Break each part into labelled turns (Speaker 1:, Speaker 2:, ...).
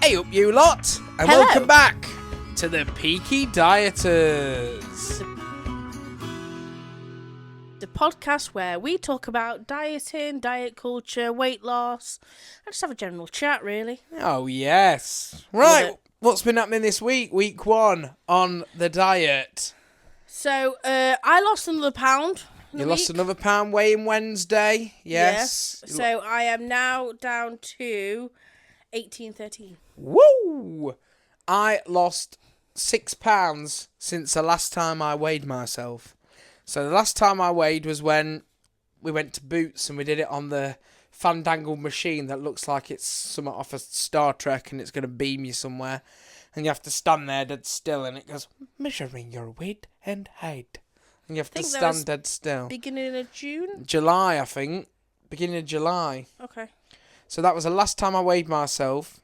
Speaker 1: Hey up you lot, and
Speaker 2: Hello.
Speaker 1: welcome back to the Peaky Dieters.
Speaker 2: The podcast where we talk about dieting, diet culture, weight loss, and just have a general chat, really.
Speaker 1: Oh yes.
Speaker 2: Love
Speaker 1: Right,
Speaker 2: it.
Speaker 1: what's been happening this week? Week 1 on the diet.
Speaker 2: So, I lost another pound.
Speaker 1: You lost another pound weighing Wednesday. Yes.
Speaker 2: So, I am now down to 18-13.
Speaker 1: Woo! I lost 6 pounds since the last time I weighed myself. So the last time I weighed was when we went to Boots and we did it on the fandangled machine that looks like it's something off of Star Trek and it's going to beam you somewhere. And you have to stand there dead still and it goes, measuring your weight and height. And you have to stand dead still.
Speaker 2: Beginning of June?
Speaker 1: July, I think. Beginning of July.
Speaker 2: Okay.
Speaker 1: So that was the last time I weighed myself.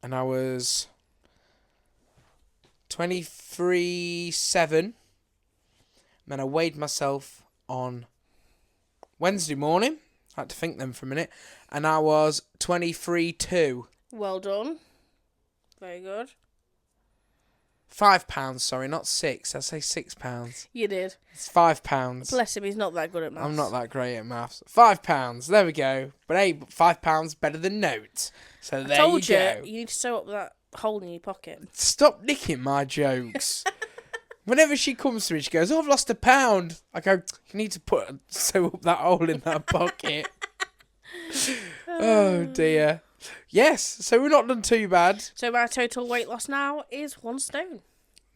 Speaker 1: And I was 23.7. Then I weighed myself on Wednesday morning. I had to think then for a minute. And I was 23.2.
Speaker 2: Well done. Very good.
Speaker 1: 5 pounds, sorry, not 6. I say 6 pounds.
Speaker 2: You did.
Speaker 1: It's 5 pounds.
Speaker 2: Bless him, he's not that good at maths.
Speaker 1: I'm not that great at maths. 5 pounds. There we go. But hey, 5 pounds better than notes. So there
Speaker 2: Told
Speaker 1: you
Speaker 2: you,
Speaker 1: go.
Speaker 2: you need to sew up that hole in your pocket.
Speaker 1: Stop nicking my jokes. Whenever she comes to me, she goes, "Oh, I've lost a pound." I go, "You need to sew up that hole in that pocket." Oh dear. Yes, so we're not done too bad.
Speaker 2: So my total weight loss now is 1 stone.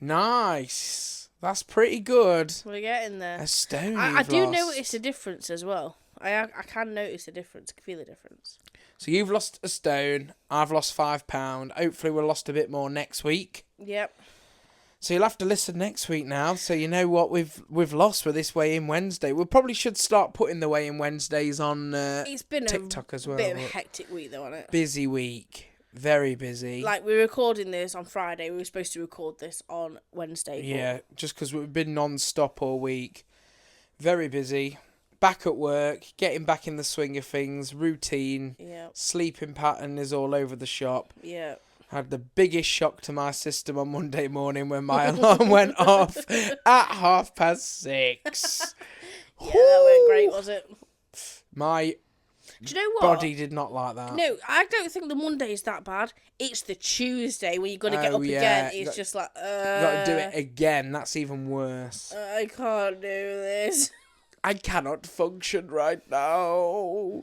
Speaker 1: Nice. That's pretty good.
Speaker 2: We're getting there.
Speaker 1: A stone.
Speaker 2: I do
Speaker 1: lost.
Speaker 2: notice a difference as well. I can notice a difference. I can feel a difference.
Speaker 1: So you've lost a stone. I've lost 5 pound. Hopefully we'll lost a bit more next week.
Speaker 2: Yep.
Speaker 1: So you'll have to listen next week now, so you know what we've lost with this weigh-in Wednesday. We probably should start putting the weigh-in Wednesdays on
Speaker 2: It's been
Speaker 1: TikTok
Speaker 2: a
Speaker 1: as well.
Speaker 2: bit of a hectic week, though, hasn't it?
Speaker 1: Busy week. Very busy.
Speaker 2: Like, we're recording this on Friday. We were supposed to record this on Wednesday.
Speaker 1: Yeah, just because we've been non-stop all week. Very busy. Back at work, getting back in the swing of things, routine.
Speaker 2: Yeah.
Speaker 1: Sleeping pattern is all over the shop.
Speaker 2: Yeah.
Speaker 1: Had the biggest shock to my system on Monday morning when my alarm went off at 6:30.
Speaker 2: Yeah, that weren't great, was it?
Speaker 1: My
Speaker 2: Do you know what?
Speaker 1: body did not like that.
Speaker 2: No, I don't think the Monday is that bad. It's the Tuesday when you're going to get up again. It's just like,
Speaker 1: Got to do it again. That's even worse.
Speaker 2: I can't do this.
Speaker 1: I cannot function right now.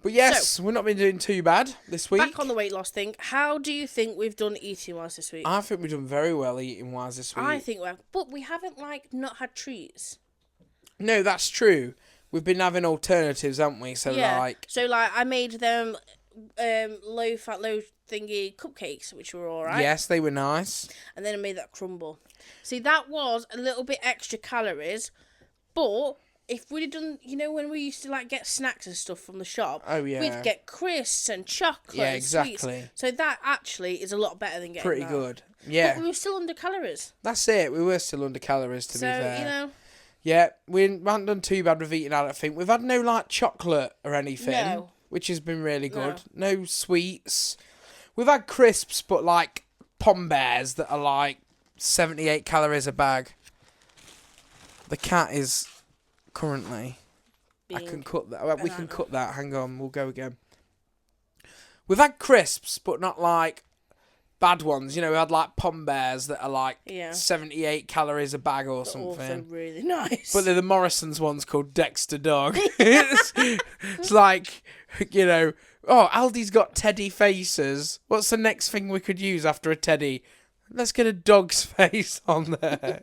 Speaker 1: But yes, we've not been doing too bad this week.
Speaker 2: Back on the weight loss thing, how do you think we've done eating-wise this week?
Speaker 1: I think we've done very well eating-wise this week.
Speaker 2: I think we have, but we haven't, not had treats.
Speaker 1: No, that's true. We've been having alternatives, haven't we? So,
Speaker 2: I made them low-fat, low-thingy cupcakes, which were all right.
Speaker 1: Yes, they were nice.
Speaker 2: And then I made that crumble. See, that was a little bit extra calories, but if we'd have done, when we used to get snacks and stuff from the shop, we'd get crisps and chocolate and
Speaker 1: exactly.
Speaker 2: sweets. So that actually is a lot better than getting
Speaker 1: Pretty
Speaker 2: that.
Speaker 1: good. Yeah.
Speaker 2: But we were still under calories.
Speaker 1: That's it. We were still under calories, to be fair.
Speaker 2: So,
Speaker 1: Yeah, we haven't done too bad with eating out, I think. We've had no, chocolate or anything,
Speaker 2: No.
Speaker 1: which has been really good. No sweets. We've had crisps, but, Pom Bears that are, 78 calories a bag. The cat is currently... I can cut that. We can cut that. Hang on, we'll go again. We've had crisps, but not, bad ones. We had, Pom Bears that are, 78 calories a bag or something.
Speaker 2: Also really nice.
Speaker 1: But they're the Morrison's ones called Dexter Dog. It's like, Aldi's got teddy faces. What's the next thing we could use after a teddy? Let's get a dog's face on there.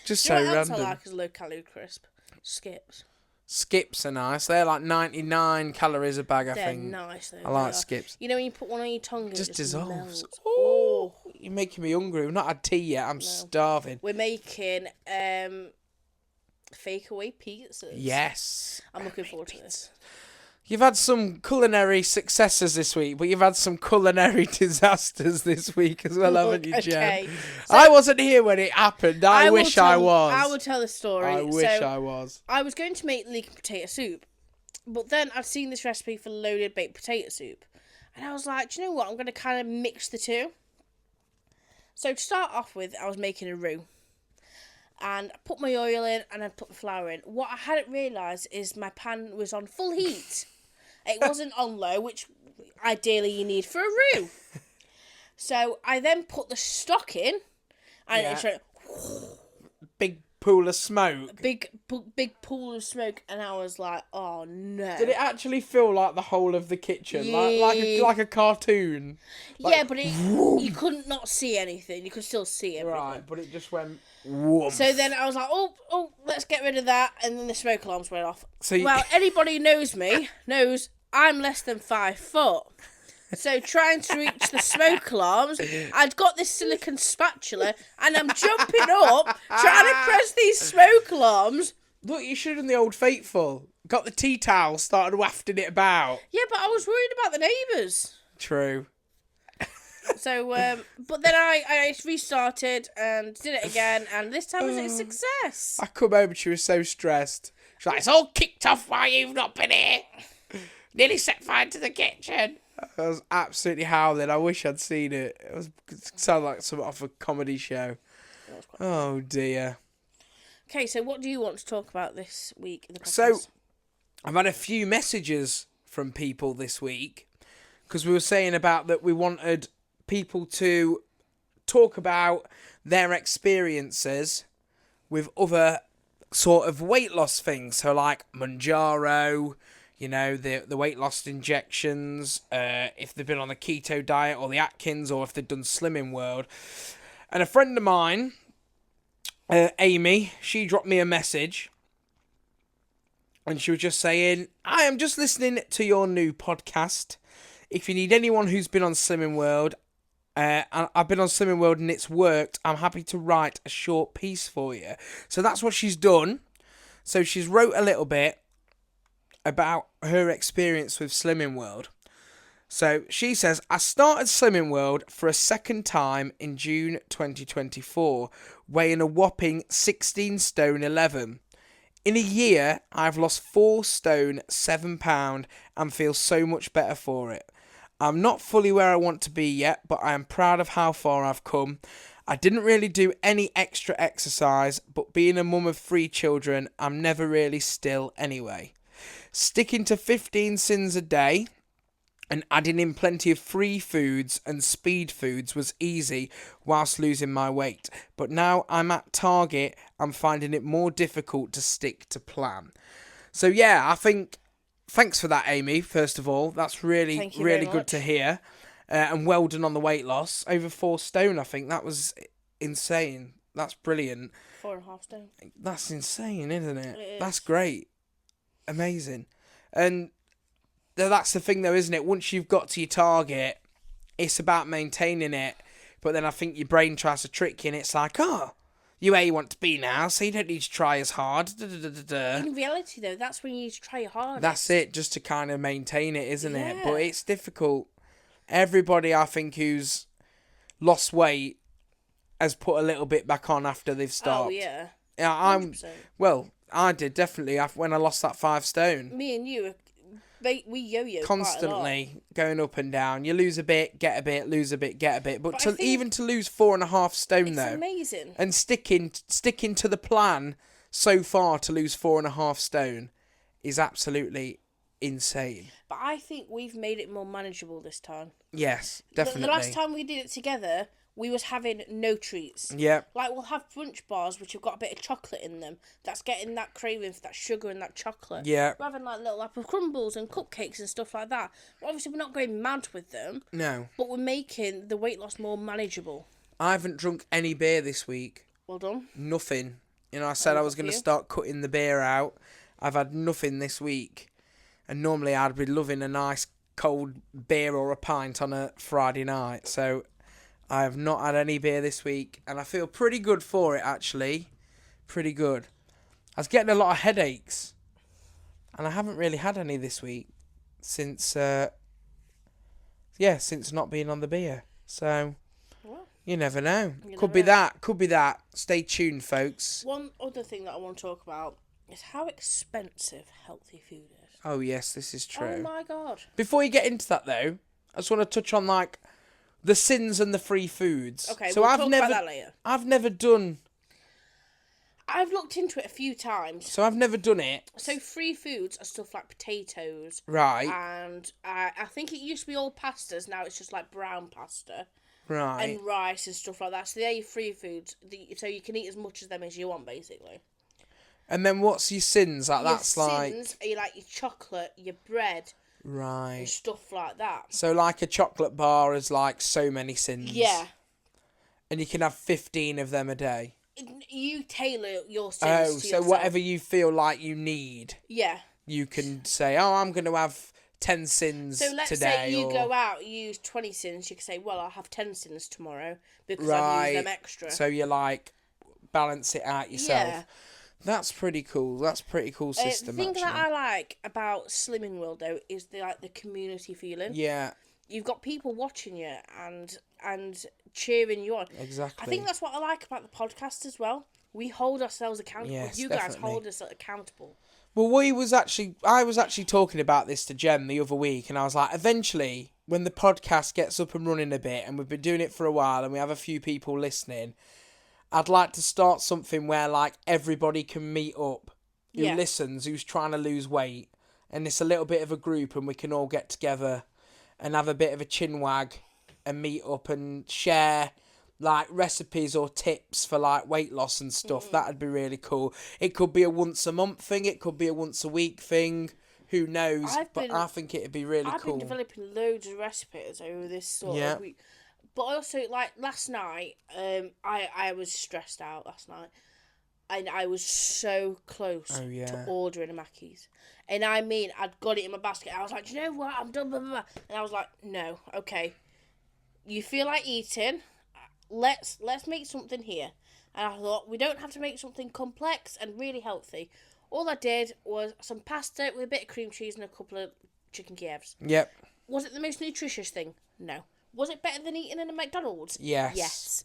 Speaker 1: Just so
Speaker 2: random.
Speaker 1: random.
Speaker 2: I like as low-calorie crisp. Skips.
Speaker 1: Skips are nice. They're 99 calories a bag, I think.
Speaker 2: They're nice, though.
Speaker 1: I like skips.
Speaker 2: When you put one on your tongue, it just
Speaker 1: dissolves.
Speaker 2: melts.
Speaker 1: Oh, you're making me hungry. We've not had tea yet. I'm starving.
Speaker 2: We're making fake away pizzas.
Speaker 1: Yes.
Speaker 2: I'm looking forward to this.
Speaker 1: You've had some culinary successes this week, but you've had some culinary disasters this week as well, haven't you, Jen?
Speaker 2: Okay. So,
Speaker 1: I wasn't here when it happened. I wish I was.
Speaker 2: I will tell the story.
Speaker 1: I wish I was.
Speaker 2: I was going to make leek and potato soup, but then I'd seen this recipe for loaded baked potato soup, And I was like, do you know what? I'm going to kind of mix the two. So to start off with, I was making a roux. And I put my oil in and I put the flour in. What I hadn't realised is my pan was on full heat. It wasn't on low, which ideally you need for a roux. So I then put the stock in, and it went
Speaker 1: big pool of smoke.
Speaker 2: Big pool of smoke, and I was like, "Oh no!"
Speaker 1: Did it actually feel like the whole of the kitchen, like a cartoon?
Speaker 2: Yeah, but you couldn't not see anything. You could still see everything.
Speaker 1: Right, but it just went. Whoomph.
Speaker 2: So then I was like, "Oh, let's get rid of that," and then the smoke alarms went off. Anybody who knows me knows I'm less than 5 foot. So trying to reach the smoke alarms, I'd got this silicone spatula and I'm jumping up, trying to press these smoke alarms.
Speaker 1: Look, you should have done the old faithful. Got the tea towel, started wafting it about.
Speaker 2: Yeah, but I was worried about the neighbours.
Speaker 1: True.
Speaker 2: So, but then I restarted and did it again, and this time was a success.
Speaker 1: I come home and she was so stressed. She's like, it's all kicked off while you've not been here. Nearly set fire to the kitchen. I was absolutely howling. I wish I'd seen it. It sounded like something off a comedy show. Oh dear.
Speaker 2: Okay, so what do you want to talk about this week in the podcast?
Speaker 1: So, I've had a few messages from people this week because we were saying about that we wanted people to talk about their experiences with other sort of weight loss things. So like Manjaro, you know, the weight loss injections, if they've been on the keto diet or the Atkins, or if they've done Slimming World. And a friend of mine, Amy, she dropped me a message and she was just saying, I am just listening to your new podcast. If you need anyone who's been on Slimming World, and I've been on Slimming World and it's worked, I'm happy to write a short piece for you. So that's what she's done. So she's wrote a little bit about her experience with Slimming World. So she says, I started Slimming World for a second time in June 2024, weighing a whopping 16 stone 11. In a year, I've lost 4 stone 7 pound and feel so much better for it. I'm not fully where I want to be yet, but I am proud of how far I've come. I didn't really do any extra exercise, but being a mum of 3 children, I'm never really still anyway. Sticking to 15 sins a day and adding in plenty of free foods and speed foods was easy whilst losing my weight. But now I'm at target, I'm finding it more difficult to stick to plan. So yeah, I think, thanks for that, Amy, first of all. That's really good to hear. And well done on the weight loss. Over 4 stone, I think. That was insane. That's brilliant.
Speaker 2: 4.5 stone.
Speaker 1: That's insane, isn't it?
Speaker 2: It is.
Speaker 1: That's great. Amazing. And that's the thing though, isn't it? Once you've got to your target, it's about maintaining it. But then I think your brain tries to trick you and it's like, you're where you want to be now, so you don't need to try as hard.
Speaker 2: In reality though, that's when you need to try your hardest.
Speaker 1: That's it, just to kind of maintain it, isn't it? But it's difficult. Everybody, I think, who's lost weight has put a little bit back on after they've stopped.
Speaker 2: Oh, yeah.
Speaker 1: Yeah,
Speaker 2: 100%.
Speaker 1: I did, definitely, when I lost that 5 stone.
Speaker 2: Me and you, we yo-yo
Speaker 1: constantly going up and down. You lose a bit, get a bit, lose a bit, get a bit. But even to lose 4.5 stone, though.
Speaker 2: It's amazing.
Speaker 1: And sticking to the plan so far to lose 4.5 stone is absolutely insane.
Speaker 2: But I think we've made it more manageable this time.
Speaker 1: Yes, definitely.
Speaker 2: The last time we did it together, we was having no treats.
Speaker 1: Yeah.
Speaker 2: Like, we'll have brunch bars, which have got a bit of chocolate in them. That's getting that craving for that sugar and that chocolate.
Speaker 1: Yeah.
Speaker 2: We're having, like, little apple crumbles and cupcakes and stuff like that. But obviously, we're not going mad with them.
Speaker 1: No.
Speaker 2: But we're making the weight loss more manageable.
Speaker 1: I haven't drunk any beer this week.
Speaker 2: Well done.
Speaker 1: Nothing. You know, I said I was going to start cutting the beer out. I've had nothing this week. And normally I'd be loving a nice cold beer or a pint on a Friday night. So I have not had any beer this week. And I feel pretty good for it, actually. Pretty good. I was getting a lot of headaches. And I haven't really had any this week. Since not being on the beer. So, you never know. Could be that. Stay tuned, folks.
Speaker 2: One other thing that I want to talk about is how expensive healthy food is.
Speaker 1: Oh, yes, this is true.
Speaker 2: Oh, my God.
Speaker 1: Before you get into that, though, I just want to touch on like the sins and the free foods.
Speaker 2: Okay,
Speaker 1: so
Speaker 2: we'll talk about that later.
Speaker 1: I've never done.
Speaker 2: I've looked into it a few times.
Speaker 1: So I've never done it.
Speaker 2: So free foods are stuff like potatoes.
Speaker 1: Right.
Speaker 2: And I think it used to be all pastas. Now it's just like brown pasta.
Speaker 1: Right.
Speaker 2: And rice and stuff like that. So they're your free foods. So you can eat as much of them as you want, basically.
Speaker 1: And then what's your sins? Like
Speaker 2: your
Speaker 1: that's
Speaker 2: sins are like your chocolate, your bread.
Speaker 1: Right.
Speaker 2: And stuff like that.
Speaker 1: So like a chocolate bar is like so many sins.
Speaker 2: Yeah.
Speaker 1: And you can have 15 of them a day.
Speaker 2: You tailor your sins to yourself.
Speaker 1: Whatever you feel like you need.
Speaker 2: Yeah.
Speaker 1: You can say, I'm going to have 10 sins today.
Speaker 2: So let's say you go out, you use 20 sins. You can say, well, I'll have 10 sins tomorrow because I've used them extra.
Speaker 1: So you like balance it out yourself. Yeah. That's pretty cool. That's a pretty cool system.
Speaker 2: The thing that I like about Slimming World though is the community feeling.
Speaker 1: Yeah.
Speaker 2: You've got people watching you and cheering you on.
Speaker 1: Exactly.
Speaker 2: I think that's what I like about the podcast as well. We hold ourselves accountable.
Speaker 1: Yes,
Speaker 2: you
Speaker 1: definitely.
Speaker 2: guys hold us accountable.
Speaker 1: Well, I was actually talking about this to Jen the other week, and I was like, eventually, when the podcast gets up and running a bit, and we've been doing it for a while, and we have a few people listening, I'd like to start something where like everybody can meet up who listens, who's trying to lose weight, and it's a little bit of a group, and we can all get together and have a bit of a chin wag and meet up and share like recipes or tips for like weight loss and stuff. That'd be really cool. It could be a once a month thing, it could be a once a week thing, who knows. I think it'd be really cool.
Speaker 2: I've been developing loads of recipes over this sort of week. But also, like, last night, I was stressed out last night. And I was so close to ordering a Mackey's. And I mean, I'd got it in my basket. I was like, do you know what? I'm done, blah, blah, blah. And I was like, no, okay. You feel like eating. Let's make something here. And I thought, we don't have to make something complex and really healthy. All I did was some pasta with a bit of cream cheese and a couple of chicken Kievs.
Speaker 1: Yep.
Speaker 2: Was it the most nutritious thing? No. Was it better than eating in a McDonald's?
Speaker 1: Yes.
Speaker 2: Yes.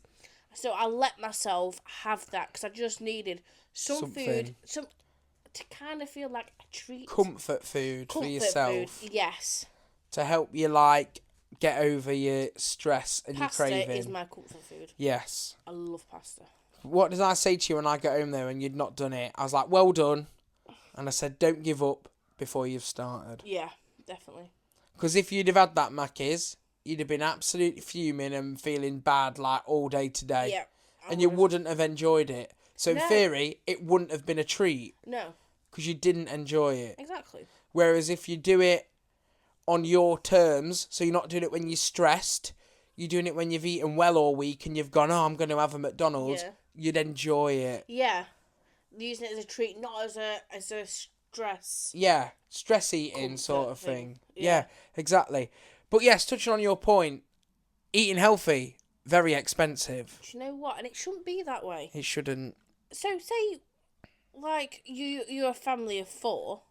Speaker 2: So I let myself have that because I just needed some food, to kind of feel like a treat.
Speaker 1: Comfort food for yourself.
Speaker 2: Food, yes.
Speaker 1: To help you like get over your stress and your craving.
Speaker 2: Pasta is my comfort food.
Speaker 1: Yes.
Speaker 2: I love pasta.
Speaker 1: What did I say to you when I got home though and you'd not done it? I was like, well done. And I said, don't give up before you've started.
Speaker 2: Yeah, definitely.
Speaker 1: Because if you'd have had that Mackey's, you'd have been absolutely fuming and feeling bad like all day today.
Speaker 2: Yeah.
Speaker 1: And you wouldn't have enjoyed it. So in theory, it wouldn't have been a treat.
Speaker 2: No.
Speaker 1: Because you didn't enjoy it.
Speaker 2: Exactly.
Speaker 1: Whereas if you do it on your terms, so you're not doing it when you're stressed, you're doing it when you've eaten well all week and you've gone, I'm going to have a McDonald's, you'd enjoy it.
Speaker 2: Yeah. Using it as a treat, not as a stress.
Speaker 1: Yeah. Stress eating sort of thing. Yeah, exactly. But yes, touching on your point, eating healthy, very expensive.
Speaker 2: Do you know what? And it shouldn't be that way.
Speaker 1: It shouldn't.
Speaker 2: So say, like, you're a family of 4.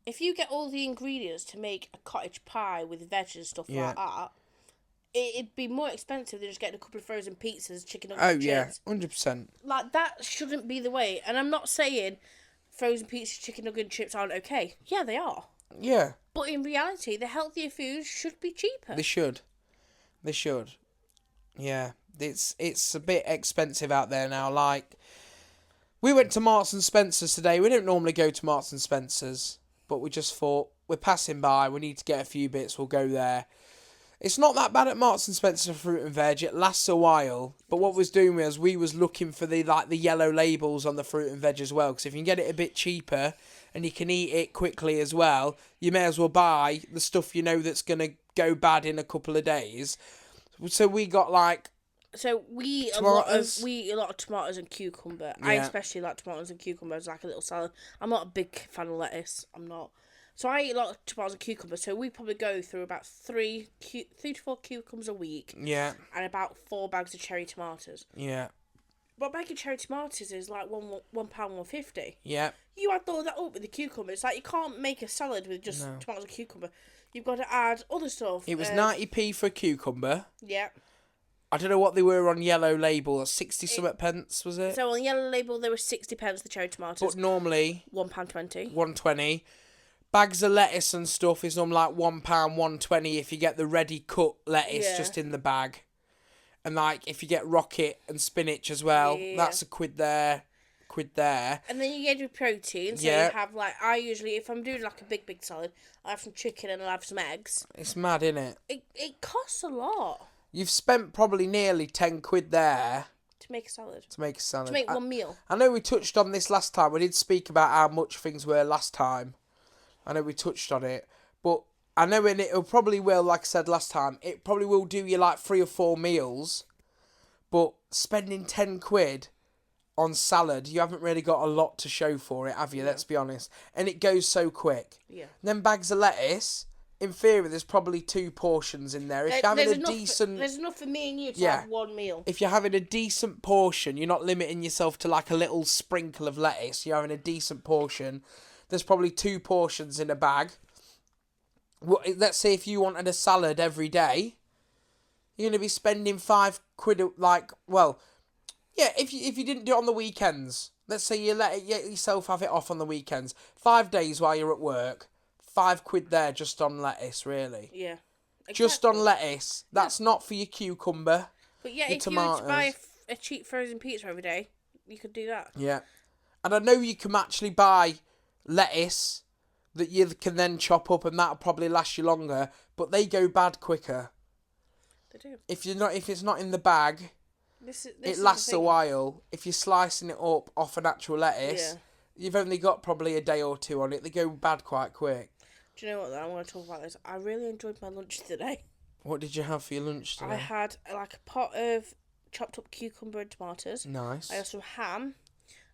Speaker 2: If you get all the ingredients to make a cottage pie with veg and stuff like that, it'd be more expensive than just getting a couple of frozen pizzas, chicken nuggets, chips.
Speaker 1: 100%.
Speaker 2: Like, that shouldn't be the way. And I'm not saying frozen pizzas, chicken nugget and chips aren't okay. Yeah, they are.
Speaker 1: Yeah.
Speaker 2: But in reality, the healthier foods should be cheaper.
Speaker 1: They should. Yeah. It's a bit expensive out there now. Like, we went to Marks and Spencer's today. We don't normally go to Marks and Spencer's, but we just thought, we're passing by, we need to get a few bits, we'll go there. It's not that bad at Marks and Spencer for fruit and veg. It lasts a while. But what we was doing was we was looking for the yellow labels on the fruit and veg as well. Because if you can get it a bit cheaper and you can eat it quickly as well, you may as well buy the stuff you know that's going to go bad in a couple of days. So we got
Speaker 2: we eat a lot of tomatoes and cucumber.
Speaker 1: Yeah.
Speaker 2: I especially like tomatoes and cucumbers, like a little salad. I'm not a big fan of lettuce. I'm not. So I eat a lot of tomatoes and cucumbers. So we probably go through about 3 to 4 cucumbers a week.
Speaker 1: Yeah.
Speaker 2: And about 4 bags of cherry tomatoes.
Speaker 1: Yeah.
Speaker 2: But a bag of cherry tomatoes is like £1.50.
Speaker 1: Yeah.
Speaker 2: You add all that up with the cucumber. It's like you can't make a salad with just tomatoes and cucumber. You've got to add other stuff.
Speaker 1: It was 90p for a cucumber.
Speaker 2: Yeah.
Speaker 1: I don't know what they were on yellow label. 60 something pence, was it?
Speaker 2: So on the yellow label, there were 60 pence the cherry tomatoes.
Speaker 1: But normally
Speaker 2: £1.20.
Speaker 1: £1.20. Bags of lettuce and stuff is like £1, £1.20 if you get the ready cut lettuce just in the bag. And like if you get rocket and spinach as well, that's £1 there, £1 there.
Speaker 2: And then you get your protein. So you have like, I usually, if I'm doing like a big salad, I have some chicken and I'll have some eggs.
Speaker 1: It's mad, innit?
Speaker 2: It costs a lot.
Speaker 1: You've spent probably nearly £10 there.
Speaker 2: To make a salad.
Speaker 1: To make
Speaker 2: one meal.
Speaker 1: I know we touched on this last time. We did speak about how much things were last time. I know we touched on it. But I know it probably will, like I said last time, it probably will do you like 3 or 4 meals. But spending £10 on salad, you haven't really got a lot to show for it, have you? Let's be honest. And it goes so quick.
Speaker 2: Yeah.
Speaker 1: Then bags of lettuce, in theory, there's probably 2 portions in there. If you're having
Speaker 2: there's enough for me and you to have one meal.
Speaker 1: If you're having a decent portion, you're not limiting yourself to like a little sprinkle of lettuce. You're having a decent portion. There's probably 2 portions in a bag. Let's say if you wanted a salad every day, you're going to be spending £5, if you didn't do it on the weekends. Let's say you let yourself have it off on the weekends. 5 days while you're at work, £5 there just on lettuce, really.
Speaker 2: Yeah. Exactly.
Speaker 1: Just on lettuce. That's not for your cucumber.
Speaker 2: But yeah, if tomatoes. You were to buy a cheap frozen pizza every day, you could do that.
Speaker 1: Yeah. And I know you can actually buy lettuce that you can then chop up and that'll probably last you longer, but they go bad quicker.
Speaker 2: They do.
Speaker 1: If it's not in the bag, it lasts a while. If you're slicing it up off an actual lettuce, you've only got probably a day or 2 on it. They go bad quite quick.
Speaker 2: Do you know what, though? I want to talk about this. I really enjoyed my lunch today.
Speaker 1: What did you have for your lunch today?
Speaker 2: I had like a pot of chopped up cucumber and tomatoes.
Speaker 1: Nice.
Speaker 2: I had some ham.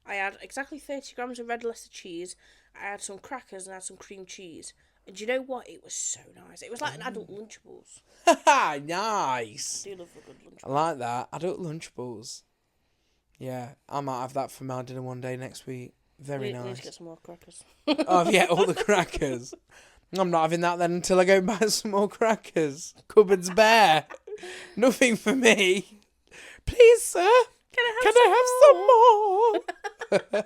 Speaker 2: I had exactly 30 grams of red Leicester cheese. I had some crackers and I had some cream cheese. And do you know what? It was so nice. It was like an adult Lunchables.
Speaker 1: Nice.
Speaker 2: I do love a good Lunchables.
Speaker 1: I like that. Adult Lunchables. Yeah, I might have that for my dinner one day next week. Very nice.
Speaker 2: Need to get some more crackers.
Speaker 1: Oh, yeah, all the crackers. I'm not having that then until I go and buy some more crackers. Cupboard's bare. Nothing for me. Please, sir. Can I have some more?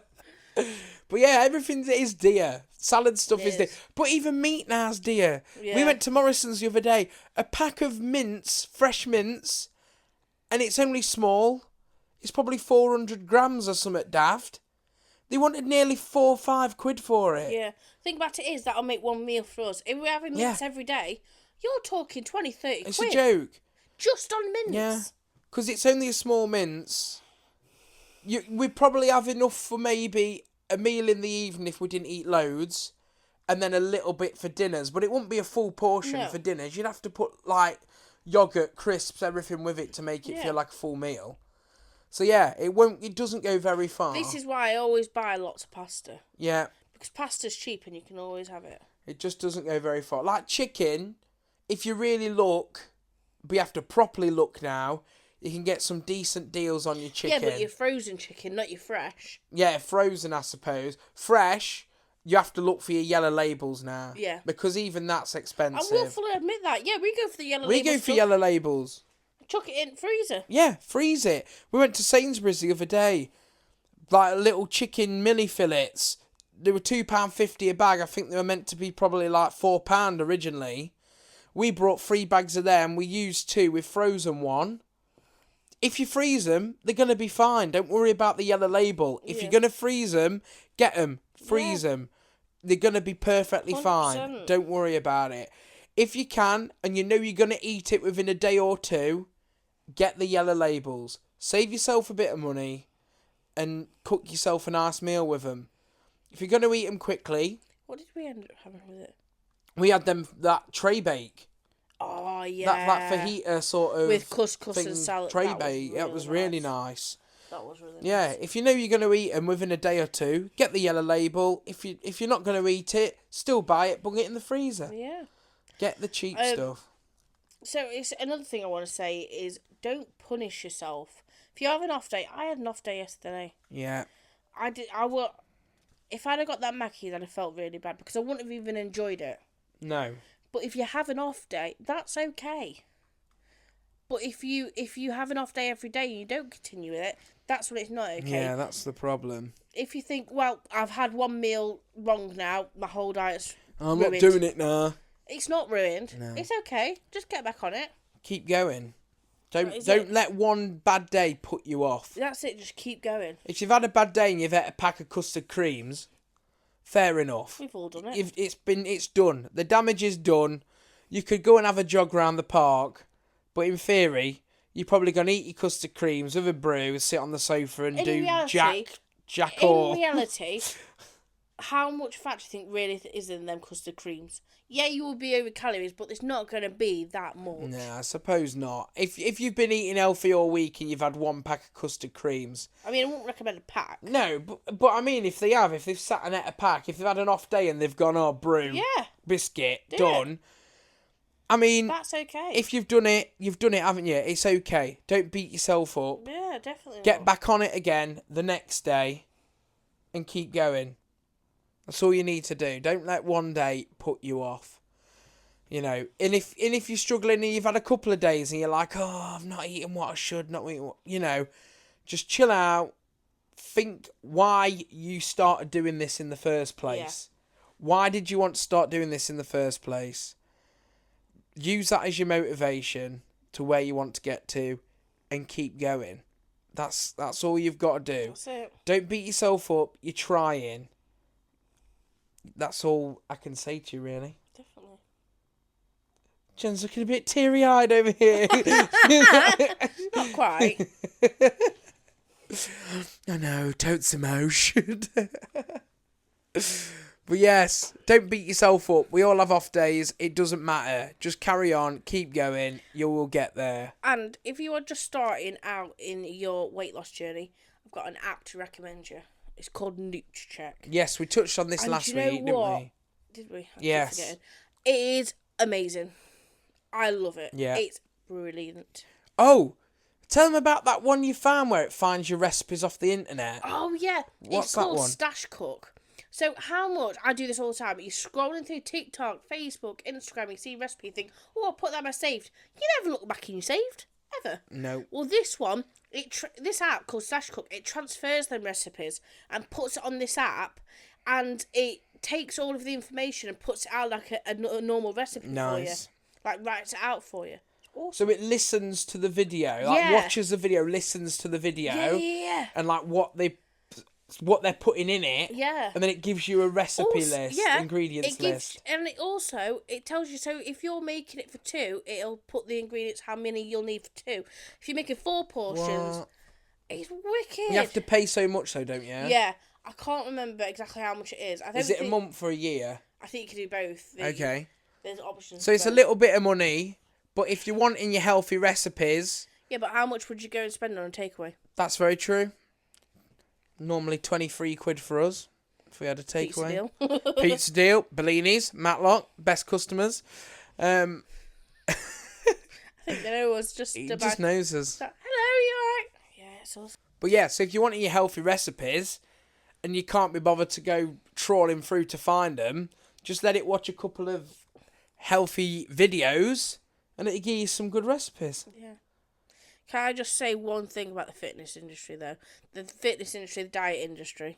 Speaker 1: But yeah, everything is dear. Salad stuff is dear. But even meat now's dear. Yeah. We went to Morrison's the other day. A pack of mince, fresh mince, and it's only small. It's probably 400 grams or something daft. They wanted nearly £4 or £5 for it.
Speaker 2: Yeah. The thing about it is that'll make one meal for us. If we're having mince every day, you're talking 20, 30 quid.
Speaker 1: It's a joke.
Speaker 2: Just on mince.
Speaker 1: Yeah. Because it's only a small mince. We'd probably have enough for maybe a meal in the evening if we didn't eat loads, and then a little bit for dinners. But it wouldn't be a full portion for dinners. You'd have to put like yogurt, crisps, everything with it to make it feel like a full meal. So yeah, it doesn't go very far.
Speaker 2: This is why I always buy lots of pasta.
Speaker 1: Yeah.
Speaker 2: Because pasta's cheap and you can always have it.
Speaker 1: It just doesn't go very far. Like chicken, if you really look, but you have to properly look now, you can get some decent deals on your chicken.
Speaker 2: Yeah, but your frozen chicken, not your fresh.
Speaker 1: Yeah, frozen, I suppose. Fresh, you have to look for your yellow labels now.
Speaker 2: Yeah.
Speaker 1: Because even that's expensive.
Speaker 2: I will fully admit that. Yeah, we go for the yellow labels.
Speaker 1: We go for yellow labels.
Speaker 2: Chuck it in freezer.
Speaker 1: Yeah, freeze it. We went to Sainsbury's the other day. Like little chicken mini fillets. They were £2.50 a bag. I think they were meant to be probably like £4 originally. We brought 3 bags of them. We used 2. We've frozen 1. If you freeze them, they're going to be fine. Don't worry about the yellow label. If you're going to freeze them, get them. Freeze them. They're going to be perfectly 100%. Fine. Don't worry about it. If you can, and you know you're going to eat it within a day or 2, get the yellow labels. Save yourself a bit of money and cook yourself a nice meal with them. If you're going to eat them quickly...
Speaker 2: What did we end up having with it?
Speaker 1: We had that tray bake.
Speaker 2: Oh, yeah.
Speaker 1: That fajita sort of...
Speaker 2: With couscous and salad.
Speaker 1: Tray bake. It was really nice.
Speaker 2: That was really nice.
Speaker 1: Yeah, if you know you're going to eat them within a day or 2, get the yellow label. If you're not going to eat it, still buy it, bung it in the freezer.
Speaker 2: Yeah.
Speaker 1: Get the cheap stuff.
Speaker 2: So it's another thing I want to say is don't punish yourself. If you have an off day, I had an off day yesterday.
Speaker 1: Yeah.
Speaker 2: If I'd have got that Mackie, then I felt really bad because I wouldn't have even enjoyed it.
Speaker 1: No.
Speaker 2: But if you have an off day, that's okay. But if you have an off day every day and you don't continue with it, that's when it's not okay.
Speaker 1: Yeah, that's the problem.
Speaker 2: If you think, well, I've had one meal wrong now, my whole diet's
Speaker 1: I'm not doing it now.
Speaker 2: It's not ruined.
Speaker 1: No.
Speaker 2: It's okay. Just get back on it.
Speaker 1: Keep going. Don't let one bad day put you off.
Speaker 2: That's it. Just keep going.
Speaker 1: If you've had a bad day and you've ate a pack of custard creams, fair enough.
Speaker 2: We've all done it.
Speaker 1: It's done. The damage is done. You could go and have a jog around the park, but in theory, you're probably going to eat your custard creams with a brew, sit on the sofa and jack off.
Speaker 2: In reality, how much fat do you think really is in them custard creams? Yeah, you will be over calories, but it's not going to be that much.
Speaker 1: No, I suppose not. If you've been eating healthy all week and you've had one pack of custard creams...
Speaker 2: I mean, I wouldn't recommend a pack.
Speaker 1: No, but I mean, if they've sat and ate a pack, if they've had an off day and they've gone, brew, biscuit, done... I mean...
Speaker 2: That's okay.
Speaker 1: If you've done it, haven't you? It's okay. Don't beat yourself up.
Speaker 2: Yeah, definitely
Speaker 1: Get back on it again the next day and keep going. That's all you need to do. Don't let one day put you off. You know, and if you're struggling and you've had a couple of days and you're like, I'm not eating what I should, not eating what, you know, just chill out. Think why you started doing this in the first place. Yeah. Why did you want to start doing this in the first place? Use that as your motivation to where you want to get to and keep going. That's all you've got to do.
Speaker 2: That's it. Don't
Speaker 1: beat yourself up. You're trying. That's all I can say to you, really.
Speaker 2: Definitely.
Speaker 1: Jen's looking a bit teary-eyed over here.
Speaker 2: Not quite.
Speaker 1: I know, totes emotion. But yes, don't beat yourself up. We all have off days. It doesn't matter. Just carry on. Keep going. You will get there.
Speaker 2: And if you are just starting out in your weight loss journey, I've got an app to recommend you. It's called NutriCheck.
Speaker 1: Yes, we touched on this last week, didn't we?
Speaker 2: Did we?
Speaker 1: Yes.
Speaker 2: It is amazing. I love it.
Speaker 1: Yeah.
Speaker 2: It's brilliant.
Speaker 1: Oh, tell them about that one you found where it finds your recipes off the internet.
Speaker 2: Oh, yeah.
Speaker 1: What's
Speaker 2: it's called
Speaker 1: that one?
Speaker 2: Stash Cook. So how much, I do this all the time, but you're scrolling through TikTok, Facebook, Instagram, you see a recipe, you think, I'll put that in my saved. You never look back in your saved, ever.
Speaker 1: No.
Speaker 2: Well, this one, this app called Stash Cook, it transfers them recipes and puts it on this app, and it takes all of the information and puts it out like a normal recipe for you. Like, writes it out for you.
Speaker 1: So
Speaker 2: Awesome.
Speaker 1: it listens to the video, like watches the video, listens to the video, and like what they're putting in it, and then it gives you a recipe list, ingredients list.
Speaker 2: And it tells you, so if you're making it for 2, it'll put the ingredients, how many you'll need for 2. If you're making 4 portions, it's wicked.
Speaker 1: You have to pay so much though, don't you?
Speaker 2: Yeah, I can't remember exactly how much it is.
Speaker 1: Is it a month or a year?
Speaker 2: I think you can do both.
Speaker 1: Okay.
Speaker 2: There's options.
Speaker 1: So it's a little bit of money, but if you're wanting your healthy recipes...
Speaker 2: Yeah, but how much would you go and spend on a takeaway?
Speaker 1: That's very true. Normally 23 quid for us if we had a takeaway.
Speaker 2: Pizza deal.
Speaker 1: Pizza deal. Bellinis, Matlock, best customers.
Speaker 2: I think they know us just
Speaker 1: he
Speaker 2: about...
Speaker 1: just knows us.
Speaker 2: Hello, you alright? Yeah, it's awesome.
Speaker 1: But yeah, so if you're wanting your healthy recipes and you can't be bothered to go trawling through to find them, just let it watch a couple of healthy videos and it'll give you some good recipes.
Speaker 2: Yeah. Can I just say one thing about the fitness industry, though? The fitness industry, the diet industry.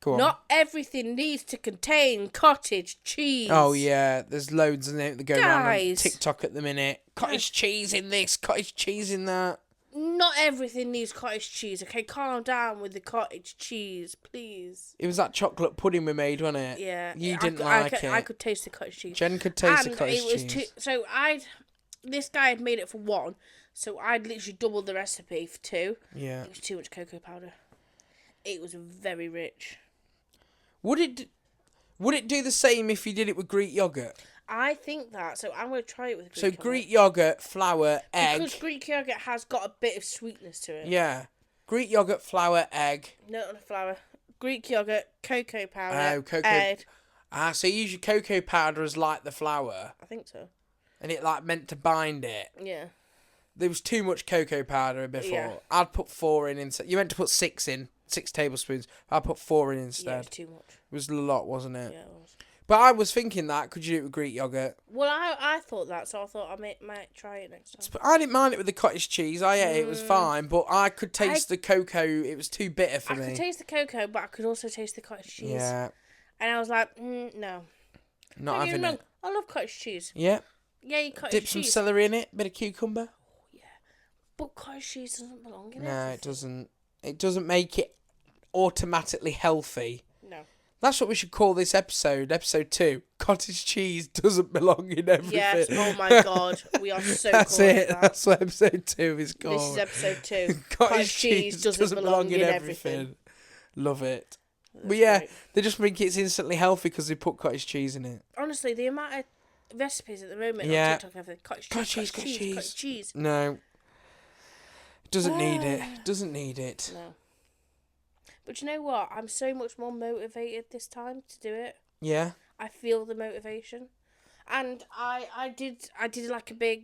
Speaker 1: Go on.
Speaker 2: Not everything needs to contain cottage cheese.
Speaker 1: Oh, yeah. There's loads in it that go around on TikTok at the minute. Cottage cheese in this, cottage cheese in that.
Speaker 2: Not everything needs cottage cheese, okay? Calm down with the cottage cheese, please.
Speaker 1: It was that chocolate pudding we made, wasn't it?
Speaker 2: Yeah.
Speaker 1: You didn't like it.
Speaker 2: I could taste the cottage cheese.
Speaker 1: Jen could taste the cottage cheese.
Speaker 2: This guy had made it for 1, so I'd literally doubled the recipe for 2.
Speaker 1: Yeah.
Speaker 2: It was too much cocoa powder. It was very rich.
Speaker 1: Would it do the same if you did it with Greek yogurt?
Speaker 2: I think that, so I'm going to try it with Greek yogurt.
Speaker 1: So Greek yogurt, flour, egg.
Speaker 2: Because Greek yogurt has got a bit of sweetness to it.
Speaker 1: Yeah. Greek yogurt, flour, egg.
Speaker 2: No, not flour. Greek yogurt, cocoa powder,
Speaker 1: cocoa.
Speaker 2: egg.
Speaker 1: So you use your cocoa powder as like the flour.
Speaker 2: I think so.
Speaker 1: And it like meant to bind it.
Speaker 2: Yeah.
Speaker 1: There was too much cocoa powder before. Yeah. I'd put 4 in instead. You meant to put 6 in, 6 tablespoons. I put 4 in instead.
Speaker 2: Yeah, it was too much.
Speaker 1: It was a lot, wasn't it?
Speaker 2: Yeah, it was.
Speaker 1: But I was thinking that, could you do it with Greek yogurt?
Speaker 2: Well, I thought that, so I thought I might try it next time.
Speaker 1: But I didn't mind it with the cottage cheese. I ate it, it was fine, but I could taste the cocoa. It was too bitter for me.
Speaker 2: I could taste the cocoa, but I could also taste the cottage cheese.
Speaker 1: Yeah.
Speaker 2: And I was like, no.
Speaker 1: Not having it.
Speaker 2: I love cottage cheese.
Speaker 1: Yeah.
Speaker 2: Yeah, cottage
Speaker 1: Dip
Speaker 2: cheese.
Speaker 1: some celery in it, bit of cucumber.
Speaker 2: Oh, yeah. But cottage cheese doesn't belong in it.
Speaker 1: No, it doesn't. It doesn't make it automatically healthy.
Speaker 2: No.
Speaker 1: That's what we should call this episode. Episode 2. Cottage cheese doesn't belong in everything.
Speaker 2: Yes, oh my God. We are so
Speaker 1: That's it. That's what episode 2 is called.
Speaker 2: This is episode 2.
Speaker 1: Cottage cheese doesn't belong in everything. Love it. But yeah, great. They just think it's instantly healthy because they put cottage cheese in it.
Speaker 2: Honestly, the amount of recipes at the moment on TikTok and everything. Cottage cheese.
Speaker 1: No. Doesn't need it. Doesn't need it.
Speaker 2: No. But you know what? I'm so much more motivated this time to do it.
Speaker 1: Yeah.
Speaker 2: I feel the motivation. And I did like a big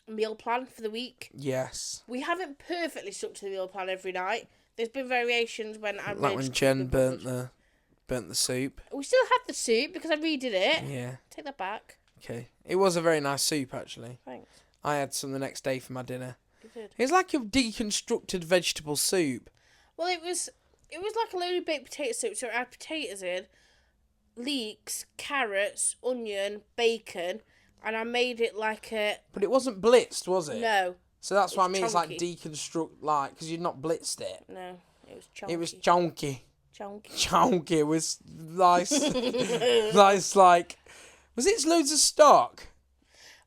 Speaker 2: meal plan for the week.
Speaker 1: Yes.
Speaker 2: We haven't perfectly stuck to the meal plan every night. There's been variations when I
Speaker 1: like when Jen burnt the soup.
Speaker 2: We still had the soup because I redid it.
Speaker 1: Yeah.
Speaker 2: Take that back.
Speaker 1: Okay. It was a very nice soup actually.
Speaker 2: Thanks.
Speaker 1: I had some the next day for my dinner.
Speaker 2: You did.
Speaker 1: It was like a deconstructed vegetable soup.
Speaker 2: Well, it was like a load of baked potato soup. So it had potatoes in, leeks, carrots, onion, bacon, and I made it like a...
Speaker 1: But it wasn't blitzed, was it?
Speaker 2: No.
Speaker 1: So that's what I mean.
Speaker 2: Chunky.
Speaker 1: It's like deconstruct, like, because you'd not blitzed it.
Speaker 2: No, it was chunky.
Speaker 1: It was chunky.
Speaker 2: Chunky.
Speaker 1: Chunky was nice. Nice, like... Was it loads of stock?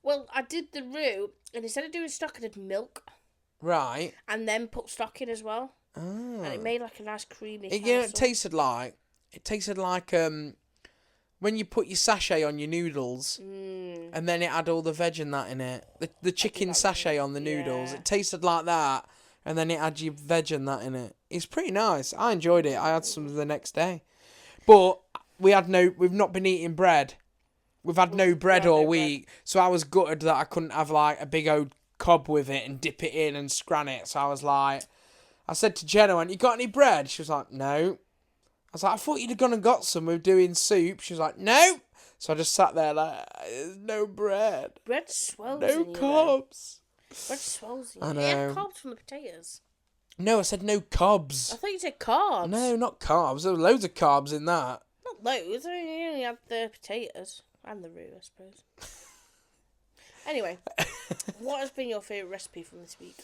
Speaker 2: Well, I did the roux, and instead of doing stock, I did milk.
Speaker 1: Right.
Speaker 2: And then put stock in as well.
Speaker 1: Oh.
Speaker 2: And it made like a nice creamy
Speaker 1: it tasted like when you put your sachet on your noodles and then it had all the veg and that in it. The chicken sachet on the noodles. Yeah. It tasted like that and then it had your veg and that in it. It's pretty nice. I enjoyed it. I had some the next day. But we've not been eating bread. We've had no bread all week. So I was gutted that I couldn't have like a big old cob with it and dip it in and scran it. So I was like, I said to Jenna, you got any bread? She was like, no. I was like, I thought you'd have gone and got some. We're doing soup. She was like, no. So I just sat there like, there's no bread.
Speaker 2: Bread swells
Speaker 1: no
Speaker 2: in
Speaker 1: cobs.
Speaker 2: Bread swells in
Speaker 1: I know.
Speaker 2: You had carbs from the potatoes.
Speaker 1: No, I said no cobs.
Speaker 2: I thought you said carbs.
Speaker 1: No, not carbs. There were loads of carbs in that.
Speaker 2: Not loads. I mean, you only had the potatoes. And the roux, I suppose. Anyway, what has been your favourite recipe from this week?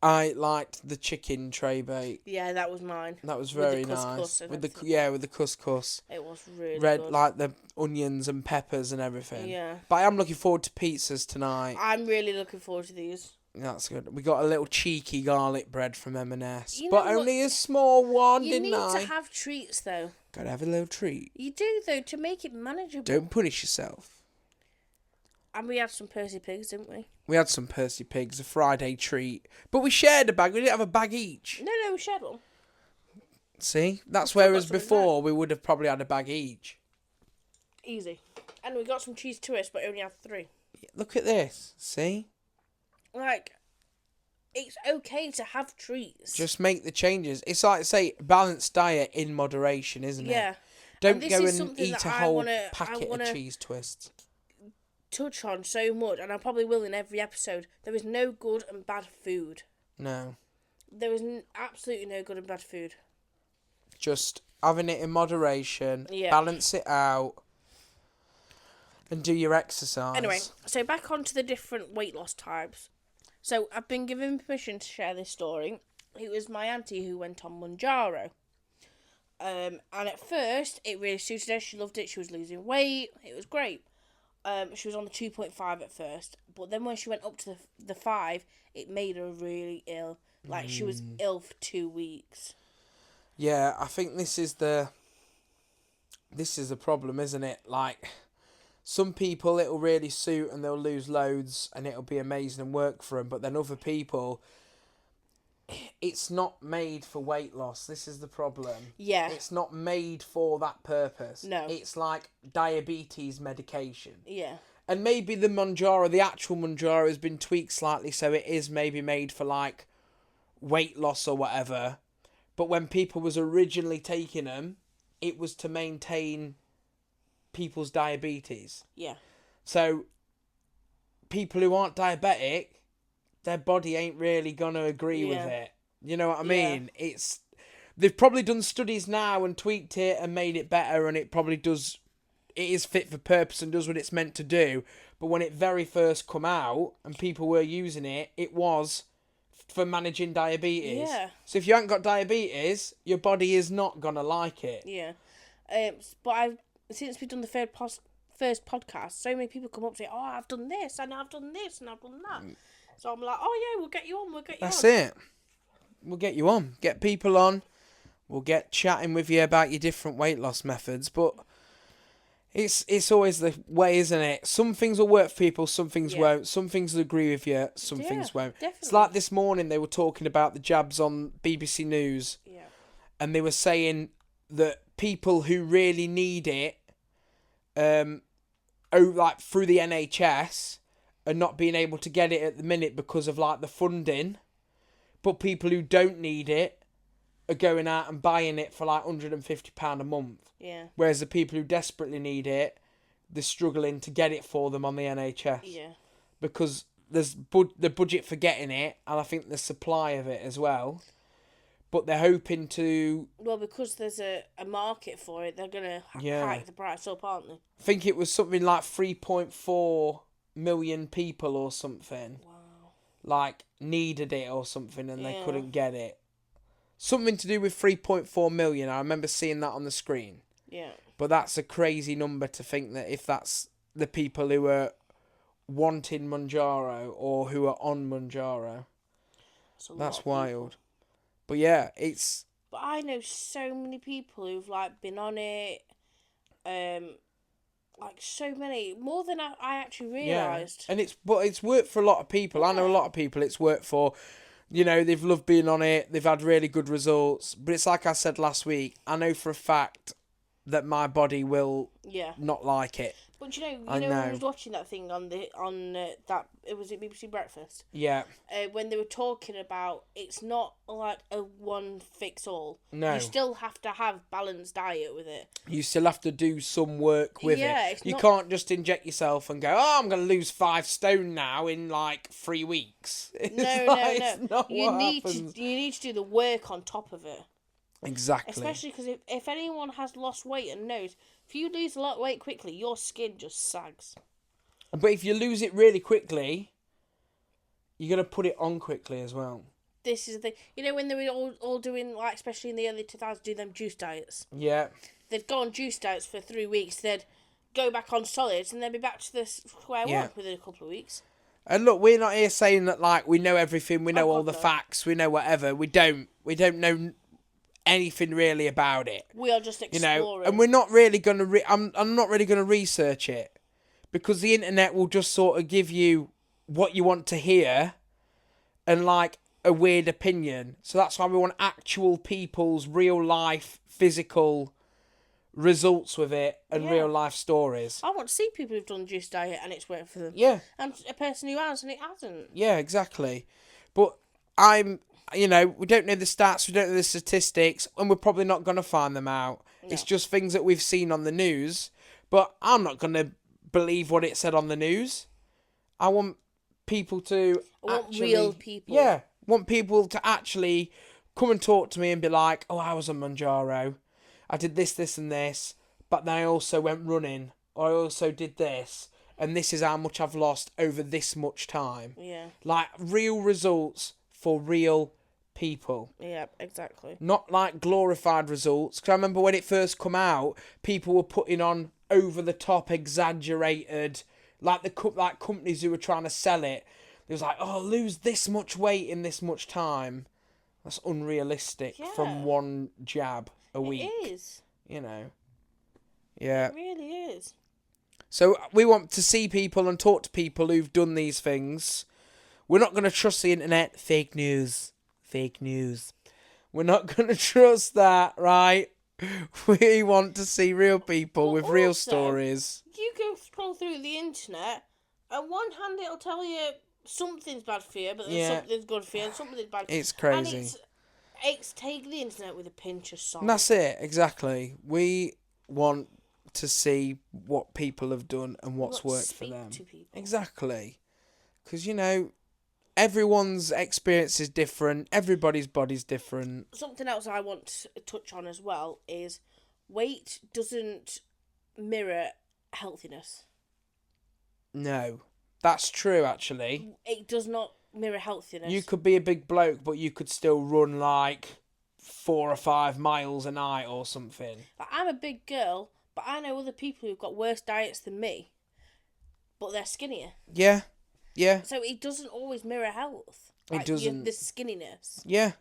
Speaker 1: I liked the chicken tray bake.
Speaker 2: Yeah, that was mine.
Speaker 1: That was very nice. With the couscous.
Speaker 2: It was really
Speaker 1: red,
Speaker 2: good.
Speaker 1: like the onions and peppers and everything.
Speaker 2: Yeah.
Speaker 1: But I am looking forward to pizzas tonight.
Speaker 2: I'm really looking forward to these.
Speaker 1: That's good. We got a little cheeky garlic bread from M&S, but only a small one, didn't I?
Speaker 2: You need to have treats though.
Speaker 1: Gotta have a little treat.
Speaker 2: You do though, to make it manageable.
Speaker 1: Don't punish yourself.
Speaker 2: And we had some Percy Pigs, didn't we?
Speaker 1: We had some Percy Pigs, a Friday treat. But we shared a bag. We didn't have a bag each.
Speaker 2: No, we shared one.
Speaker 1: See? That's whereas before we would have probably had a bag each.
Speaker 2: Easy. And we got some cheese twists, but only had 3.
Speaker 1: Look at this. See?
Speaker 2: Like, it's okay to have treats.
Speaker 1: Just make the changes. It's like, say, balanced diet in moderation, isn't it?
Speaker 2: Yeah.
Speaker 1: Don't go and eat a whole packet of cheese twists.
Speaker 2: Touch on so much, and I probably will in every episode. There is no good and bad food.
Speaker 1: No.
Speaker 2: There is absolutely no good and bad food.
Speaker 1: Just having it in moderation, balance it out, and do your exercise.
Speaker 2: Anyway, so back onto the different weight loss types. So I've been given permission to share this story. It was my auntie who went on Mounjaro. And at first, it really suited her. She loved it. She was losing weight. It was great. She was on the 2.5 at first. But then when she went up to the 5, it made her really ill. Like, she was ill for 2 weeks.
Speaker 1: Yeah, I think this is the problem, isn't it? Like, some people it'll really suit and they'll lose loads and it'll be amazing and work for them. But then other people, it's not made for weight loss. This is the problem.
Speaker 2: Yeah.
Speaker 1: It's not made for that purpose.
Speaker 2: No.
Speaker 1: It's like diabetes medication.
Speaker 2: Yeah.
Speaker 1: And maybe the Mounjaro, the actual Mounjaro, has been tweaked slightly so it is maybe made for like weight loss or whatever. But when people was originally taking them, it was to maintain people's diabetes.
Speaker 2: Yeah. So
Speaker 1: people who aren't diabetic, their body ain't really gonna agree with it. You know what I mean? they've probably done studies now and tweaked it and made it better, and it probably does. It is fit for purpose and does what it's meant to do. But when it very first come out and people were using it, it was for managing diabetes.
Speaker 2: Yeah.
Speaker 1: So if you haven't got diabetes, your body is not gonna like it.
Speaker 2: Yeah. But since we've done the first podcast, so many people come up and say, "Oh, I've done this, and I've done this, and I've done that." So I'm like, "Oh yeah, we'll get you on.
Speaker 1: That's it. We'll get you on. Get people on. We'll get chatting with you about your different weight loss methods. But it's always the way, isn't it? Some things will work for people, some things won't. Some things will agree with you, some things won't.
Speaker 2: Definitely.
Speaker 1: It's like this morning they were talking about the jabs on BBC News.
Speaker 2: Yeah.
Speaker 1: And they were saying that people who really need it, like through the NHS, are not being able to get it at the minute because of like the funding. But people who don't need it are going out and buying it for like £150 a month.
Speaker 2: Yeah.
Speaker 1: Whereas the people who desperately need it, they're struggling to get it for them on the NHS.
Speaker 2: Yeah.
Speaker 1: Because there's the budget for getting it, and I think the supply of it as well. But they're hoping to...
Speaker 2: Well, because there's a market for it, they're going to hike the price up, aren't they?
Speaker 1: I think it was something like 3.4 million people or something.
Speaker 2: Wow.
Speaker 1: Like, needed it or something, and they couldn't get it. Something to do with 3.4 million. I remember seeing that on the screen.
Speaker 2: Yeah.
Speaker 1: But that's a crazy number to think that if that's the people who are wanting Mounjaro or who are on Mounjaro. That's wild. But yeah, it's...
Speaker 2: But I know so many people who've like been on it, like so many, more than I actually realised.
Speaker 1: Yeah. And it's worked for a lot of people. Yeah. I know a lot of people it's worked for. You know, they've loved being on it. They've had really good results. But it's like I said last week, I know for a fact that my body will not like it.
Speaker 2: But you know, when I was watching that thing on that, was it BBC Breakfast?
Speaker 1: Yeah.
Speaker 2: When they were talking about, it's not like a one fix all.
Speaker 1: No.
Speaker 2: You still have to have balanced diet with it.
Speaker 1: You still have to do some work with it. You can't just inject yourself and go, "Oh, I'm going to lose 5 stone now in like 3 weeks."
Speaker 2: No. You need to do the work on top of it.
Speaker 1: Exactly.
Speaker 2: Especially because if anyone has lost weight and knows, if you lose a lot of weight quickly, your skin just sags.
Speaker 1: But if you lose it really quickly, you're going to put it on quickly as well.
Speaker 2: This is the thing. You know when they were all doing, like, especially in the early 2000s, do them juice diets?
Speaker 1: Yeah.
Speaker 2: They'd go on juice diets for 3 weeks, they'd go back on solids, and they'd be back to the square one within a couple of weeks.
Speaker 1: And look, we're not here saying that, like, we know everything, we know all the facts, we know whatever. We don't know anything really about it.
Speaker 2: We are just exploring.
Speaker 1: And we're not really going to... I'm not really going to research it. Because the internet will just sort of give you what you want to hear and, like, a weird opinion. So that's why we want actual people's real life, physical results with it and real life stories.
Speaker 2: I want to see people who've done juice diet and it's worked for them.
Speaker 1: Yeah.
Speaker 2: And a person who has and it hasn't.
Speaker 1: Yeah, exactly. But we don't know the stats, we don't know the statistics, and we're probably not going to find them out. No. It's just things that we've seen on the news. But I'm not going to believe what it said on the news. I want people to
Speaker 2: real people.
Speaker 1: Yeah, want people to actually come and talk to me and be like, "Oh, I was on Mounjaro. I did this, this and this, but then I also went running, or I also did this, and this is how much I've lost over this much time."
Speaker 2: Yeah.
Speaker 1: Like, real results for real people.
Speaker 2: Yeah, exactly.
Speaker 1: Not like glorified results. Because I remember when it first come out, people were putting on over-the-top, exaggerated, like companies who were trying to sell it. It was like, "Oh, lose this much weight in this much time." That's unrealistic from one jab a week.
Speaker 2: It is.
Speaker 1: You know. Yeah.
Speaker 2: It really is.
Speaker 1: So we want to see people and talk to people who've done these things. We're not going to trust the internet. Fake news. We're not going to trust that, right? We want to see real people with real stories.
Speaker 2: You go scroll through the internet, and one hand it'll tell you something's bad for you, but then something's good for you, and something's bad for you.
Speaker 1: It's crazy.
Speaker 2: And it's take the internet with a pinch of salt.
Speaker 1: And that's it, exactly. We want to see what people have done and what's worked for them.
Speaker 2: To people.
Speaker 1: Exactly. Because, you know, everyone's experience is different. Everybody's body's different.
Speaker 2: Something else I want to touch on as well is weight doesn't mirror healthiness.
Speaker 1: No, that's true, actually.
Speaker 2: It does not mirror healthiness.
Speaker 1: You could be a big bloke, but you could still run like 4 or 5 miles a night or something.
Speaker 2: Like, I'm a big girl, but I know other people who've got worse diets than me, but they're skinnier.
Speaker 1: Yeah.
Speaker 2: So it doesn't always mirror health.
Speaker 1: It doesn't.
Speaker 2: The skinniness.
Speaker 1: Yeah.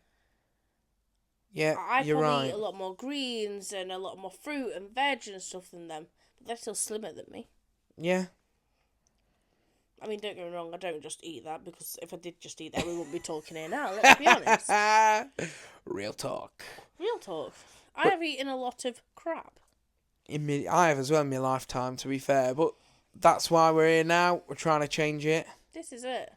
Speaker 1: Yeah, you're right. I
Speaker 2: probably eat a lot more greens and a lot more fruit and veg and stuff than them, but they're still slimmer than me.
Speaker 1: Yeah.
Speaker 2: I mean, don't get me wrong, I don't just eat that, because if I did just eat that, we wouldn't be talking here now, let's be honest.
Speaker 1: Real talk.
Speaker 2: I have eaten a lot of crap.
Speaker 1: I have as well in my lifetime, to be fair, but that's why we're here now. We're trying to change it.
Speaker 2: This is it.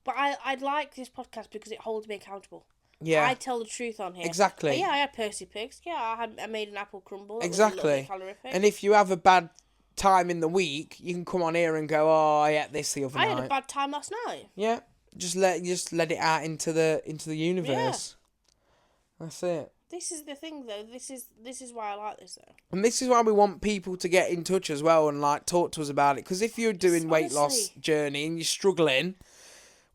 Speaker 2: But I like this podcast because it holds me accountable.
Speaker 1: Yeah.
Speaker 2: I tell the truth on here.
Speaker 1: Exactly.
Speaker 2: But yeah, I had Percy Pigs. Yeah, I made an apple crumble.
Speaker 1: Exactly.
Speaker 2: Was a little bit calorific.
Speaker 1: And if you have a bad time in the week, you can come on here and go, "Oh, I ate this the other night."
Speaker 2: I had a bad time last night.
Speaker 1: Yeah. Just let it out into the universe. Yeah. That's it.
Speaker 2: This is the thing, though. This is why I like this, though.
Speaker 1: And this is why we want people to get in touch as well and like talk to us about it. Because if you're doing weight loss journey and you're struggling,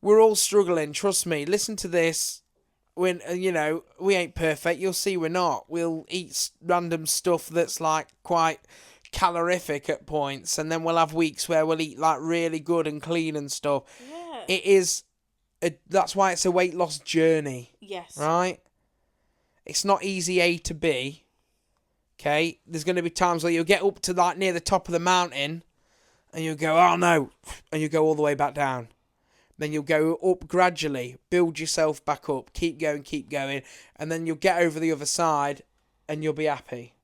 Speaker 1: we're all struggling. Trust me. Listen to this. When we ain't perfect. You'll see we're not. We'll eat random stuff that's like quite calorific at points, and then we'll have weeks where we'll eat like really good and clean and stuff.
Speaker 2: Yeah.
Speaker 1: It is. That's why it's a weight loss journey.
Speaker 2: Yes.
Speaker 1: Right. It's not easy A to B. Okay. There's going to be times where you'll get up to like near the top of the mountain, and you'll go, "Oh no," and you go all the way back down. Then you'll go up gradually, build yourself back up, keep going, and then you'll get over the other side, and you'll be happy,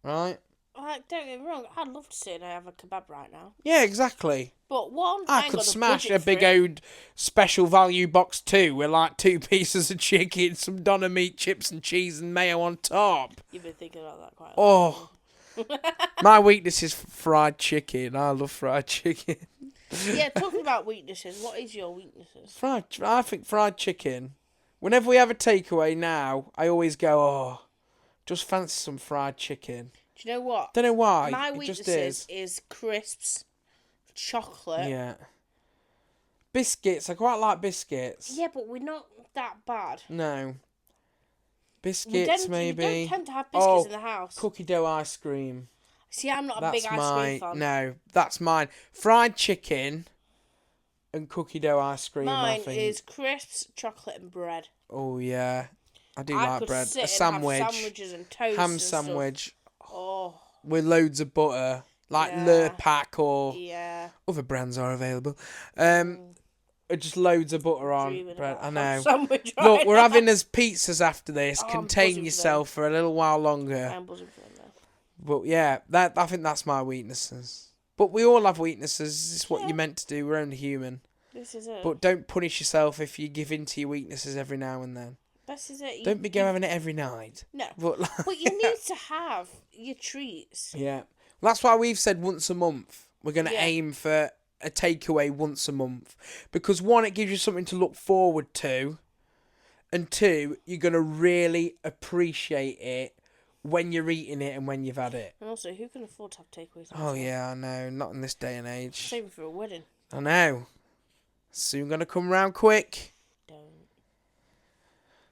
Speaker 1: right?
Speaker 2: Like, don't get me wrong, I'd love to sit and have a kebab right now.
Speaker 1: Yeah, exactly.
Speaker 2: But one,
Speaker 1: I could smash a big old special value box 2 with like 2 pieces of chicken, some doner meat, chips and cheese, and mayo on top.
Speaker 2: You've been thinking about that quite a lot.
Speaker 1: My weakness is fried chicken. I love fried chicken.
Speaker 2: Yeah, talking about weaknesses, what is your weaknesses?
Speaker 1: I think fried chicken. Whenever we have a takeaway now, I always go, "Oh, just fancy some fried chicken."
Speaker 2: Do you know what?
Speaker 1: Don't know why.
Speaker 2: My
Speaker 1: it
Speaker 2: weaknesses
Speaker 1: just
Speaker 2: is crisps, chocolate.
Speaker 1: Yeah. Biscuits. I quite like biscuits.
Speaker 2: Yeah, but we're not that bad.
Speaker 1: No. Biscuits, maybe.
Speaker 2: We don't tend to have biscuits in the house.
Speaker 1: Cookie dough ice cream.
Speaker 2: See, I'm not a big ice cream fan.
Speaker 1: No, that's mine. Fried chicken and cookie dough ice cream, I think.
Speaker 2: Mine is crisps, chocolate and bread.
Speaker 1: Oh, yeah. I do like bread.
Speaker 2: Sit
Speaker 1: a sandwich.
Speaker 2: And have sandwiches and toast
Speaker 1: ham
Speaker 2: and
Speaker 1: sandwich.
Speaker 2: Stuff. Oh.
Speaker 1: With loads of butter. Like Lurpak or other brands are available. Just loads of butter on bread. I know.
Speaker 2: Sandwich right
Speaker 1: Look, we're
Speaker 2: now.
Speaker 1: having us pizzas after this. Contain yourself for a little while longer.
Speaker 2: I'm buzzing for them now.
Speaker 1: But yeah, I think that's my weaknesses. But we all have weaknesses. It's what you're meant to do. We're only human.
Speaker 2: This is it.
Speaker 1: But don't punish yourself if you give in to your weaknesses every now and then.
Speaker 2: This is it.
Speaker 1: Don't be having it every night.
Speaker 2: No.
Speaker 1: But
Speaker 2: you need to have your treats.
Speaker 1: Yeah. Well, that's why we've said once a month. We're going to aim for a takeaway once a month. Because 1, it gives you something to look forward to. And 2, you're going to really appreciate it when you're eating it and when you've had it.
Speaker 2: And also, who can afford to have takeaways?
Speaker 1: Oh, yeah, I know. Not in this day and age.
Speaker 2: Same for a wedding.
Speaker 1: I know. Soon going to come round quick.
Speaker 2: Don't.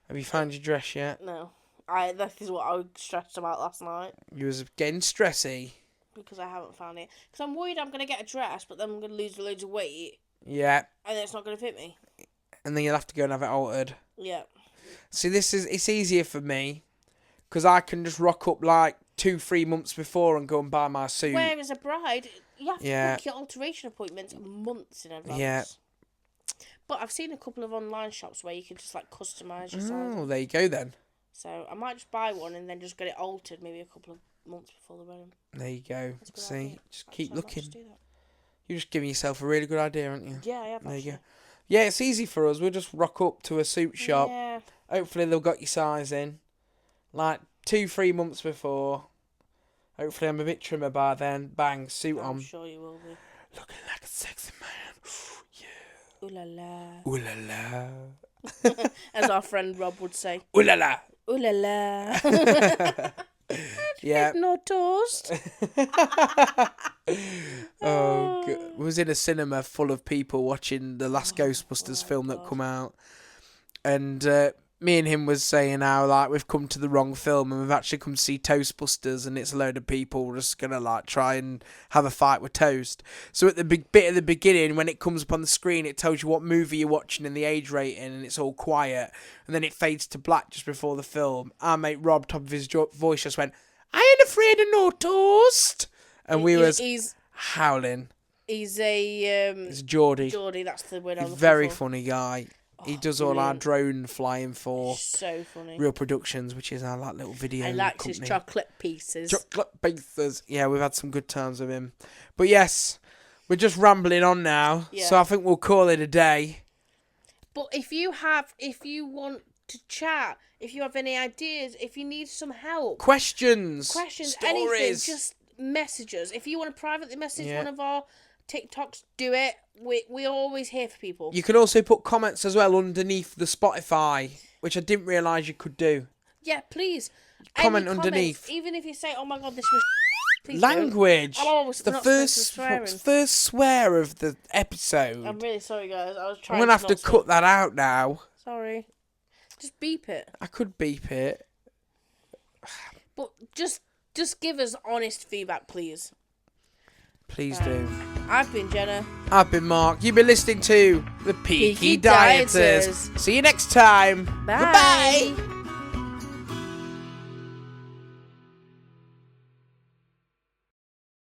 Speaker 1: Have you found your dress yet?
Speaker 2: No. That is what I was stressed about last night.
Speaker 1: You was getting stressy.
Speaker 2: Because I haven't found it. Because I'm worried I'm going to get a dress, but then I'm going to lose loads of weight.
Speaker 1: Yeah.
Speaker 2: And then it's not going to fit me.
Speaker 1: And then you'll have to go and have it altered.
Speaker 2: Yeah.
Speaker 1: See, it's easier for me. Because I can just rock up like 2-3 months before and go and buy my suit.
Speaker 2: Whereas a bride, you have to book your alteration appointments months in advance. Yeah. But I've seen a couple of online shops where you can just like customise your size.
Speaker 1: Oh, there you go then.
Speaker 2: So I might just buy one and then just get it altered maybe a couple of months before the wedding.
Speaker 1: There you go. See,
Speaker 2: idea.
Speaker 1: just keep looking. You're just giving yourself a really good idea, aren't you?
Speaker 2: Yeah, I have.
Speaker 1: There you go. Yeah, it's easy for us. We'll just rock up to a suit shop.
Speaker 2: Yeah.
Speaker 1: Hopefully they'll got your size in. Like 2-3 months before. Hopefully I'm a bit trimmer by then. Bang, suit on.
Speaker 2: I'm sure you will be.
Speaker 1: Looking like a sexy man. Yeah.
Speaker 2: Ooh la la.
Speaker 1: Ooh la la.
Speaker 2: As our friend Rob would say.
Speaker 1: Ooh la la.
Speaker 2: Ooh la la.
Speaker 1: Yeah.
Speaker 2: No toast.
Speaker 1: Oh, God. We was in a cinema full of people watching the last Ghostbusters film that come out, and me and him was saying how like we've come to the wrong film and we've actually come to see Toastbusters, and it's a load of people just gonna like try and have a fight with toast. So at the big bit at the beginning, when it comes up on the screen, it tells you what movie you're watching and the age rating, and it's all quiet, and then it fades to black just before the film. Our mate Rob, top of his voice, just went, "I ain't afraid of no toast," and he's howling.
Speaker 2: He's
Speaker 1: Geordie.
Speaker 2: Geordie, that's the word I'm looking for.
Speaker 1: Very funny guy. He does all our drone flying for
Speaker 2: so funny.
Speaker 1: Real Productions, which is our like little video
Speaker 2: I likes
Speaker 1: company.
Speaker 2: his chocolate pieces.
Speaker 1: Chocolate pieces. Yeah, we've had some good times with him. But yes, we're just rambling on now. Yeah. So I think we'll call it a day.
Speaker 2: But if you want to chat, if you have any ideas, if you need some help,
Speaker 1: questions,
Speaker 2: stories, anything, just message us. If you want to privately message one of our TikToks, do it. We're always here for people.
Speaker 1: You can also put comments as well underneath the Spotify, which I didn't realise you could do.
Speaker 2: Yeah, please.
Speaker 1: Comment underneath.
Speaker 2: Even if you say, "Oh my God, this was please
Speaker 1: language."
Speaker 2: The
Speaker 1: first swear of the episode.
Speaker 2: I'm really sorry, guys. I was trying.
Speaker 1: I'm gonna have to cut that out now.
Speaker 2: Sorry. Just beep it.
Speaker 1: I could beep it.
Speaker 2: But just give us honest feedback, please.
Speaker 1: Please do.
Speaker 2: I've been Jenna.
Speaker 1: I've been Mark. You've been listening to the Peaky Dieters. See you next time.
Speaker 2: Bye.
Speaker 1: Goodbye.